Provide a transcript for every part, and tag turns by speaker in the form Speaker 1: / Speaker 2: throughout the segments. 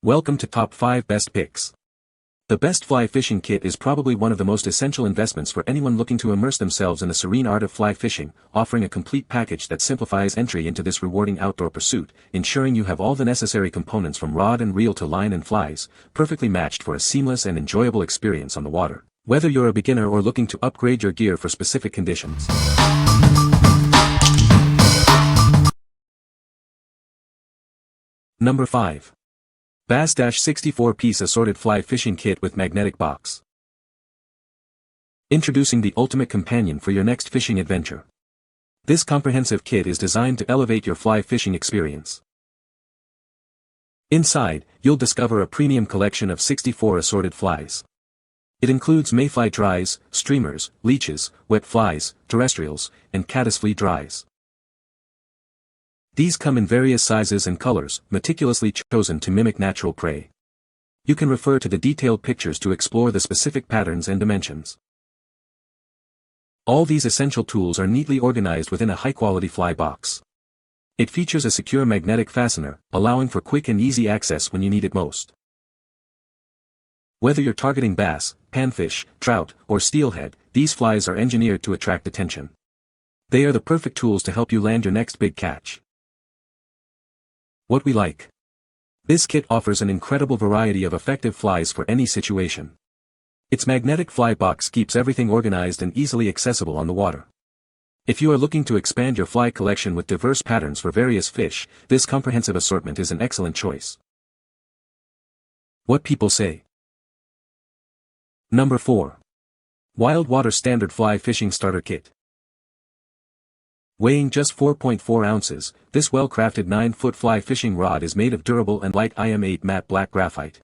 Speaker 1: Welcome to Top 5 Best Picks. The Best Fly Fishing Kit is probably one of the most essential investments for anyone looking to immerse themselves in the serene art of fly fishing, offering a complete package that simplifies entry into this rewarding outdoor pursuit, ensuring you have all the necessary components from rod and reel to line and flies, perfectly matched for a seamless and enjoyable experience on the water, whether you're a beginner or looking to upgrade your gear for specific conditions. Number 5. BASSDASH 64-piece Assorted Fly Fishing Kit with Magnetic Box. Introducing the ultimate companion for your next fishing adventure. This comprehensive kit is designed to elevate your fly fishing experience. Inside, you'll discover a premium collection of 64 assorted flies. It includes mayfly dries, streamers, leeches, wet flies, terrestrials, and caddisfly dries. These come in various sizes and colors, meticulously chosen to mimic natural prey. You can refer to the detailed pictures to explore the specific patterns and dimensions. All these essential tools are neatly organized within a high-quality fly box. It features a secure magnetic fastener, allowing for quick and easy access when you need it most. Whether you're targeting bass, panfish, trout, or steelhead, these flies are engineered to attract attention. They are the perfect tools to help you land your next big catch. What we like. This kit offers an incredible variety of effective flies for any situation. Its magnetic fly box keeps everything organized and easily accessible on the water. If you are looking to expand your fly collection with diverse patterns for various fish, this comprehensive assortment is an excellent choice. What people say. Number 4. Wild Water Standard Fly Fishing Starter Kit. Weighing just 4.4 ounces, this well-crafted 9-foot fly fishing rod is made of durable and light IM8 matte black graphite.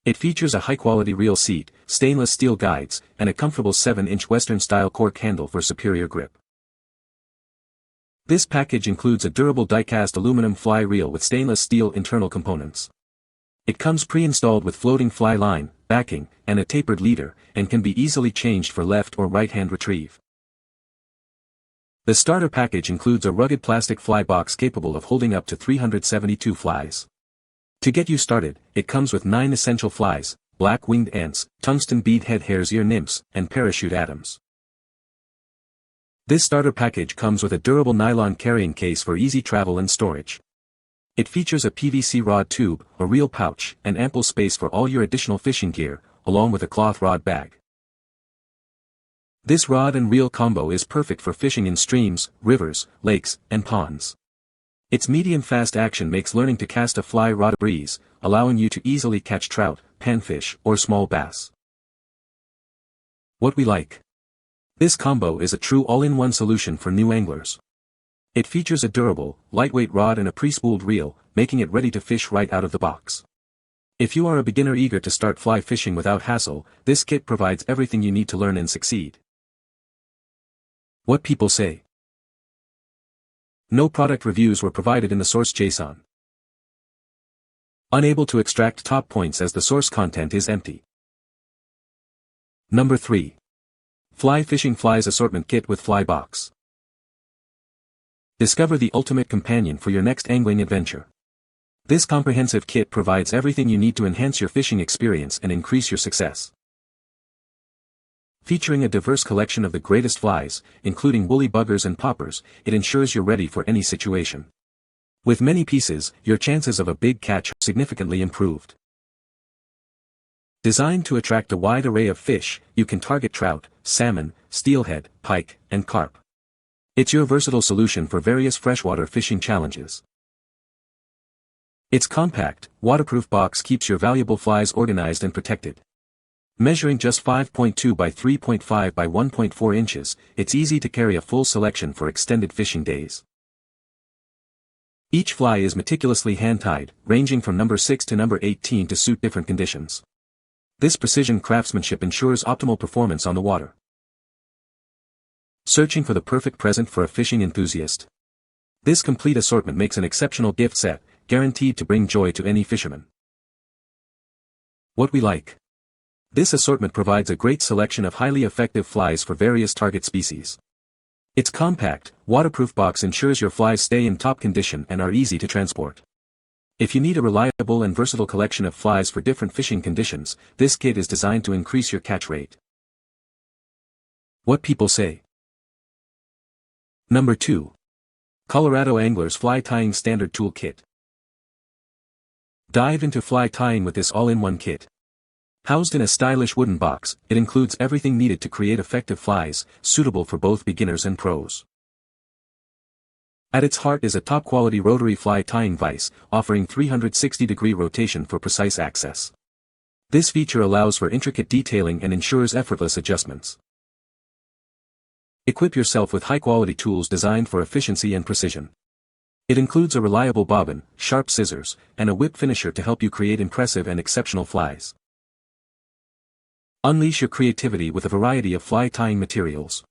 Speaker 1: It features a high-quality reel seat, stainless steel guides, and a comfortable 7-inch Western-style cork handle for superior grip. This package includes a durable die-cast aluminum fly reel with stainless steel internal components. It comes pre-installed with floating fly line, backing, and a tapered leader, and can be easily changed for left or right-hand retrieve. The starter package includes a rugged plastic fly box capable of holding up to 372 flies. To get you started, it comes with 9 essential flies: black winged ants, tungsten beadhead hare's ear nymphs, and parachute atoms. This starter package comes with a durable nylon carrying case for easy travel and storage. It features a PVC rod tube, a reel pouch, and ample space for all your additional fishing gear, along with a cloth rod bag. This rod and reel combo is perfect for fishing in streams, rivers, lakes, and ponds. Its medium-fast action makes learning to cast a fly rod a breeze, allowing you to easily catch trout, panfish, or small bass. What we like. This combo is a true all-in-one solution for new anglers. It features a durable, lightweight rod and a pre-spooled reel, making it ready to fish right out of the box. If you are a beginner eager to start fly fishing without hassle, this kit provides everything you need to learn and succeed. What people say. No product reviews were provided in the source JSON. Unable to extract top points as the source content is empty. Number 3. Fishing Flies Assortment Kit with Fly Box. Discover the ultimate companion for your next angling adventure. This comprehensive kit provides everything you need to enhance your fishing experience and increase your success. Featuring a diverse collection of the greatest flies, including woolly buggers and poppers, it ensures you're ready for any situation. With many pieces, your chances of a big catch are significantly improved. Designed to attract a wide array of fish, you can target trout, salmon, steelhead, pike, and carp. It's your versatile solution for various freshwater fishing challenges. Its compact, waterproof box keeps your valuable flies organized and protected. Measuring just 5.2 by 3.5 by 1.4 inches, it's easy to carry a full selection for extended fishing days. Each fly is meticulously hand-tied, ranging from number 6 to number 18 to suit different conditions. This precision craftsmanship ensures optimal performance on the water. Searching for the perfect present for a fishing enthusiast? This complete assortment makes an exceptional gift set, guaranteed to bring joy to any fisherman. What we like. This assortment provides a great selection of highly effective flies for various target species. Its compact, waterproof box ensures your flies stay in top condition and are easy to transport. If you need a reliable and versatile collection of flies for different fishing conditions, this kit is designed to increase your catch rate. What people say. Number 2. Colorado Anglers Fly Tying Standard Tool Kit. Dive into fly tying with this all-in-one kit. Housed in a stylish wooden box, it includes everything needed to create effective flies, suitable for both beginners and pros. At its heart is a top-quality rotary fly tying vise, offering 360-degree rotation for precise access. This feature allows for intricate detailing and ensures effortless adjustments. Equip yourself with high-quality tools designed for efficiency and precision. It includes a reliable bobbin, sharp scissors, and a whip finisher to help you create impressive and exceptional flies. Unleash your creativity with a variety of fly tying materials.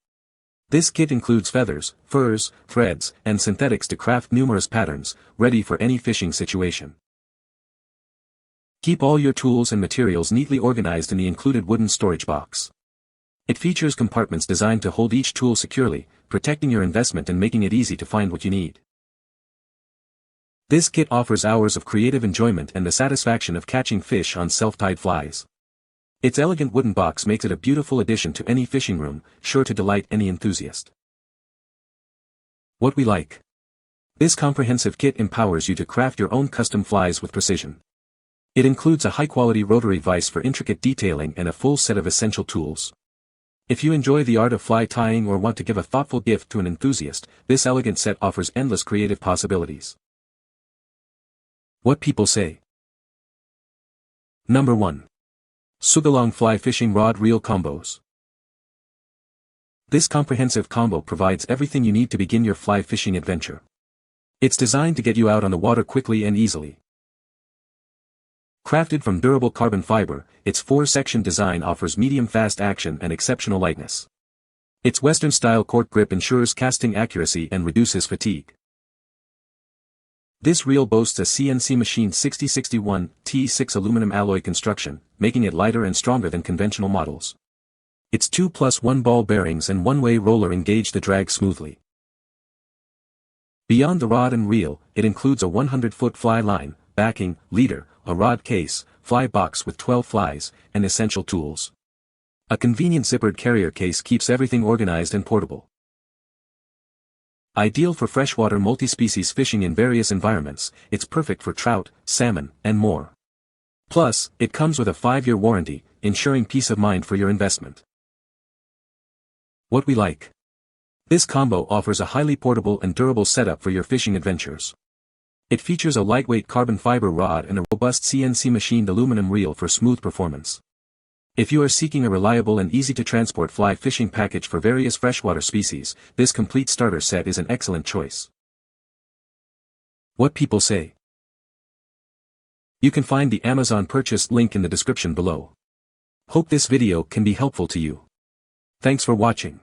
Speaker 1: This kit includes feathers, furs, threads, and synthetics to craft numerous patterns, ready for any fishing situation. Keep all your tools and materials neatly organized in the included wooden storage box. It features compartments designed to hold each tool securely, protecting your investment and making it easy to find what you need. This kit offers hours of creative enjoyment and the satisfaction of catching fish on self-tied flies. Its elegant wooden box makes it a beautiful addition to any fishing room, sure to delight any enthusiast. What we like. This comprehensive kit empowers you to craft your own custom flies with precision. It includes a high-quality rotary vise for intricate detailing and a full set of essential tools. If you enjoy the art of fly tying or want to give a thoughtful gift to an enthusiast, this elegant set offers endless creative possibilities. What people say. Number 1. Sougayilang Fly Fishing Rod Reel Combos. This comprehensive combo provides everything you need to begin your fly fishing adventure. It's designed to get you out on the water quickly and easily. Crafted from durable carbon fiber, its 4-section design offers medium fast action and exceptional lightness. Its Western-style cork grip ensures casting accuracy and reduces fatigue. This reel boasts a CNC machined 6061 T6 aluminum alloy construction, making it lighter and stronger than conventional models. Its 2+1 ball bearings and one-way roller engage the drag smoothly. Beyond the rod and reel, it includes a 100-foot fly line, backing, leader, a rod case, fly box with 12 flies, and essential tools. A convenient zippered carrier case keeps everything organized and portable. Ideal for freshwater multi-species fishing in various environments, it's perfect for trout, salmon, and more. Plus, it comes with a 5-year warranty, ensuring peace of mind for your investment. What we like. This combo offers a highly portable and durable setup for your fishing adventures. It features a lightweight carbon fiber rod and a robust CNC machined aluminum reel for smooth performance. If you are seeking a reliable and easy-to-transport fly fishing package for various freshwater species, this complete starter set is an excellent choice. What people say. You can find the Amazon purchase link in the description below. Hope this video can be helpful to you. Thanks for watching.